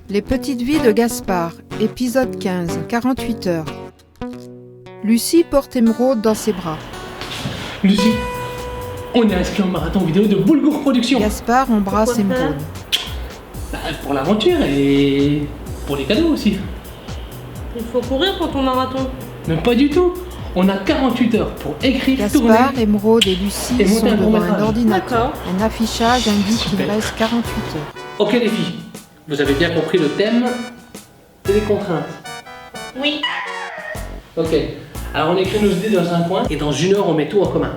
Les petites vies de Gaspard, épisode 15, 48 heures. Lucie porte Émeraude dans ses bras. Lucie, on est inscrit en marathon vidéo de Boulgour Productions. Gaspard embrasse Émeraude. Pour l'aventure et pour les cadeaux aussi. Il faut courir pour ton marathon. Mais pas du tout. On a 48 heures pour écrire, Gaspard, tourner. Émeraude et Lucie Et sont monter un devant un court-métrage. ordinateur. Un affichage indique qu'il Super. reste 48 heures. Ok les filles, vous avez bien compris le thème et les contraintes. Oui. Ok, alors on écrit nos idées dans un coin et dans une heure on met tout en commun.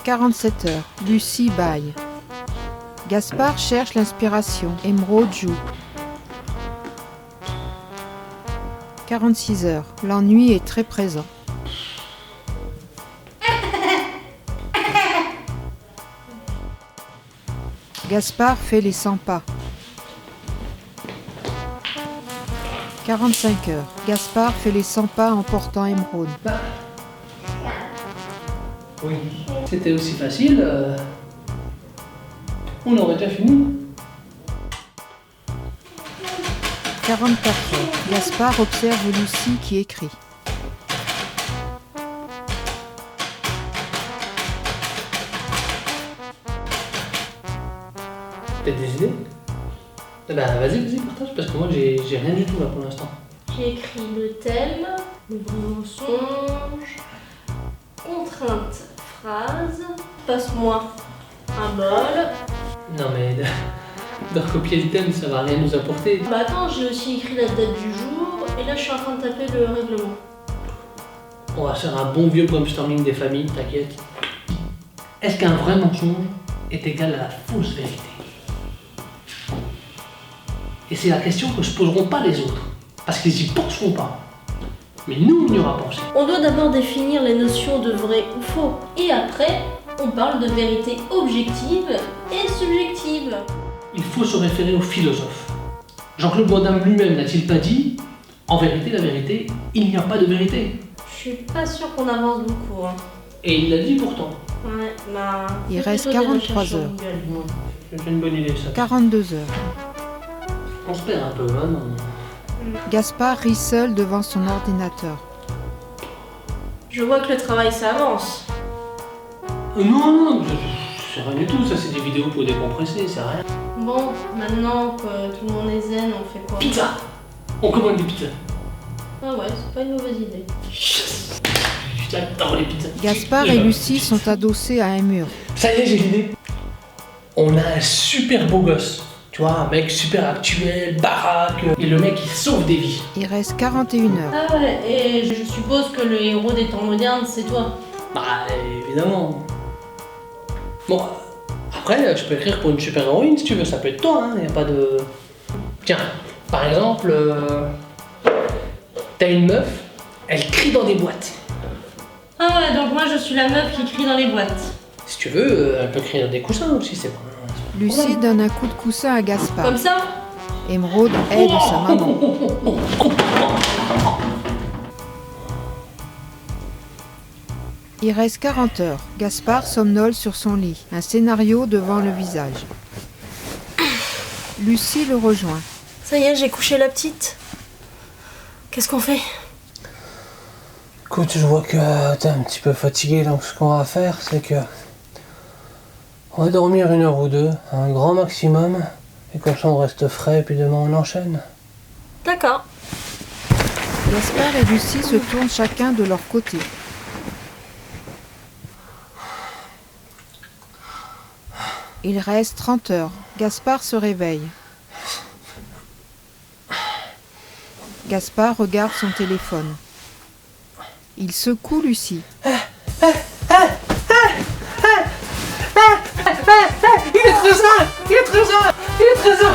47 heures. Lucie baille. Gaspard cherche l'inspiration. Émeraude joue. 46 heures. L'ennui est très présent. Gaspard fait les 100 pas. 45 heures. Gaspard fait les 100 pas en portant Émeraude. Oui. C'était aussi facile, on aurait déjà fini. 44 heures. Gaspard observe Lucie qui écrit. T'as des idées? Eh ben vas-y, partage, parce que moi j'ai rien du tout là pour l'instant. J'ai écrit le thème, le bon mensonge, contrainte, phrase, passe-moi un bol. Non mais de recopier le thème ça va rien nous apporter. Bah attends, j'ai aussi écrit la date du jour et là je suis en train de taper le règlement. On va faire un bon vieux brainstorming des familles, t'inquiète. Est-ce qu'un vrai mensonge est égal à la fausse vérité? Et c'est la question que se poseront pas les autres, parce qu'ils y penseront pas. Mais nous, on y aura pensé. On doit d'abord définir les notions de vrai ou faux et après on parle de vérité objective et subjective. Il faut se référer aux philosophes. Jean-Claude Van Damme lui-même n'a-t-il pas dit « En vérité, la vérité, il n'y a pas de vérité ». Je suis pas sûre qu'on avance beaucoup. Hein. Et il l'a dit pourtant. Ouais, bah. Il fais reste plutôt des 43 recherches sur heures. Google. C'est une bonne idée ça. 42 heures. On se perd un peu, hein, non. Gaspard rit seul devant son ordinateur. Je vois que le travail ça avance. Non, c'est rien du tout, ça c'est des vidéos pour décompresser, c'est rien. Bon, maintenant que tout le monde est zen, on fait quoi? Pizza! On commande des pizzas. Ah ouais, c'est pas une mauvaise idée. J'adore les pizzas. Gaspard et Lucie sont adossés à un mur. Ça y est, j'ai l'idée. On a un super beau gosse. Tu vois, un mec super actuel, baraque. Et le mec, il sauve des vies. Il reste 41 heures. Ah ouais, et je suppose que le héros des temps modernes, c'est toi. Bah, évidemment. Bon, après, je peux écrire pour une super héroïne si tu veux, ça peut être toi, hein, y a pas de... Tiens, par exemple, t'as une meuf, elle crie dans des boîtes. Ah ouais, donc moi je suis la meuf qui crie dans les boîtes. Si tu veux, elle peut crier dans des coussins aussi, c'est pas... Lucie donne un coup de coussin à Gaspard. Comme ça? Émeraude aide sa maman. Il reste 40 heures. Gaspard somnole sur son lit, un scénario devant le visage. Lucie le rejoint. Ça y est, j'ai couché la petite. Qu'est-ce qu'on fait? Écoute, je vois que t'es un petit peu fatigué, donc ce qu'on va faire, c'est que on va dormir 1 heure ou 2, un grand maximum, et comme ça on reste frais, et puis demain on enchaîne. D'accord. Gaspard et Lucie se tournent chacun de leur côté. Il reste 30 heures. Gaspard se réveille. Gaspard regarde son téléphone. Il secoue Lucie. Il est 13h.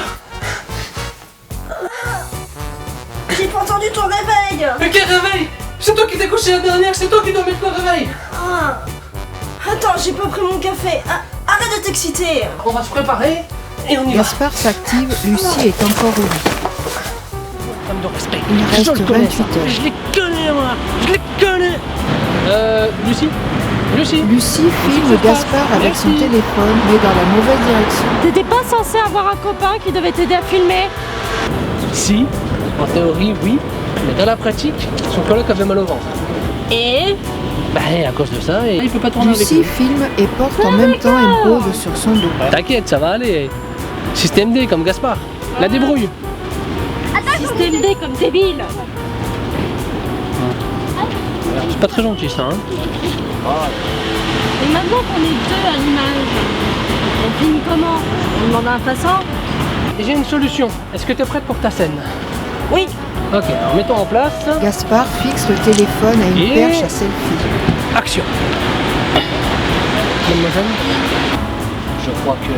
J'ai pas entendu ton réveil! Mais quel réveil! C'est toi qui t'es couché la dernière, c'est toi qui dois mettre le réveil! Ah. Attends, j'ai pas pris mon café. Ah, arrête de t'exciter! On va se préparer et on y va. Gaspard s'active, Lucie est encore au lit. Femme de respect. Il reste 28 heures. Je les connais moi! Je les connais! Lucie, Lucie. Lucie filme Gaspard avec son téléphone, mais dans la mauvaise direction. T'étais pas censé avoir un copain qui devait t'aider à filmer? Si, en théorie, oui. Mais dans la pratique, son coloc avait mal au ventre. Et Bah, à cause de ça, il peut pas tourner avec Lucie lui. filme et porte en même temps Émeraude sur son dos. T'inquiète, ça va aller. Système D comme Gaspard. La débrouille. système D comme débile. C'est pas très gentil ça, hein. Et maintenant qu'on est deux à l'image, on filme comment? On demande à un passant? Et j'ai une solution. Est-ce que t'es prête pour ta scène? Oui. Ok, alors mettons en place. Gaspard fixe le téléphone à une Et- perche à selfie. Action. Mademoiselle, je crois que...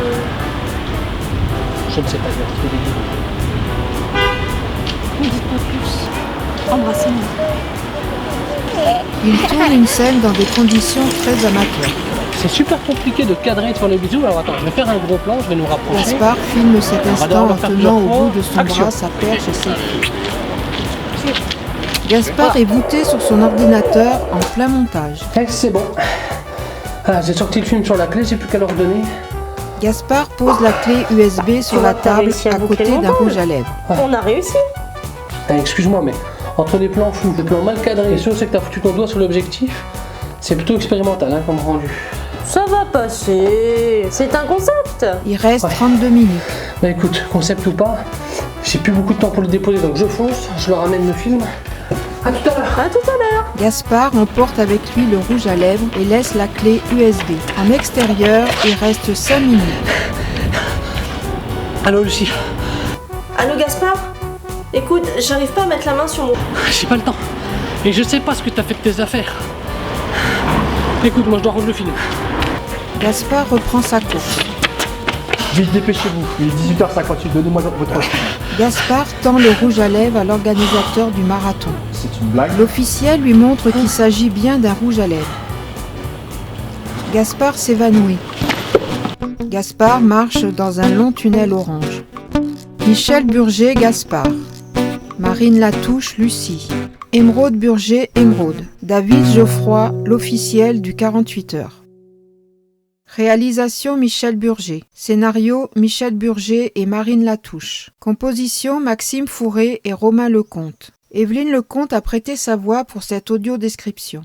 Je ne sais pas dire ce que j'ai dit. Ne dites pas plus. Embrassez-moi. Il tourne une scène dans des conditions très amateurs. C'est super compliqué de cadrer sur les bisous. Alors attends, je vais faire un gros plan, je vais nous rapprocher. Gaspard filme cet va instant devoir en le faire tenant au plusieurs bout de fois. son Action. bras sa perche à selfie. Gaspard est voûté sur son ordinateur en plein montage. Eh, c'est bon. Ah, j'ai sorti le film sur la clé, j'ai plus qu'à leur donner. Gaspard pose la clé USB sur la table réussi à à boucler côté le d'un montage. rouge à lèvres. On a réussi. Eh, excuse-moi, mais entre les plans flous, les plans mal cadrés, et ceux où c'est que t'as foutu ton doigt sur l'objectif, c'est plutôt expérimental hein, comme rendu. Ça va passer. C'est un concept. Il reste Ouais. 32 minutes. Bah écoute, concept ou pas, j'ai plus beaucoup de temps pour le déposer, donc je fonce, je leur ramène le film. À tout à l'heure. À tout à l'heure. Gaspard emporte avec lui le rouge à lèvres et laisse la clé USB. En extérieur, il reste 5 minutes. Allô Lucie, Allô Gaspard? Écoute, j'arrive pas à mettre la main sur mon... j'ai pas le temps. Et je sais pas ce que t'as fait de tes affaires. Écoute, moi je dois rendre le film. Gaspard reprend sa course. Vite, dépêchez-vous, il est 18h58, donnez-moi votre film. Gaspard tend le rouge à lèvres à l'organisateur du marathon. C'est une blague. L'officiel lui montre qu'il s'agit bien d'un rouge à lèvres. Gaspard s'évanouit. Gaspard marche dans un long tunnel orange. Michel Burger, Gaspard. Marine Latouche, Lucie. Émeraude Burger, Émeraude. David Geoffroy, l'officiel du 48 heures. Réalisation Michel Burger. Scénario Michel Burger et Marine Latouche. Composition Maxime Fourré et Romain Lecomte. Evelyne Lecomte a prêté sa voix pour cette audio-description.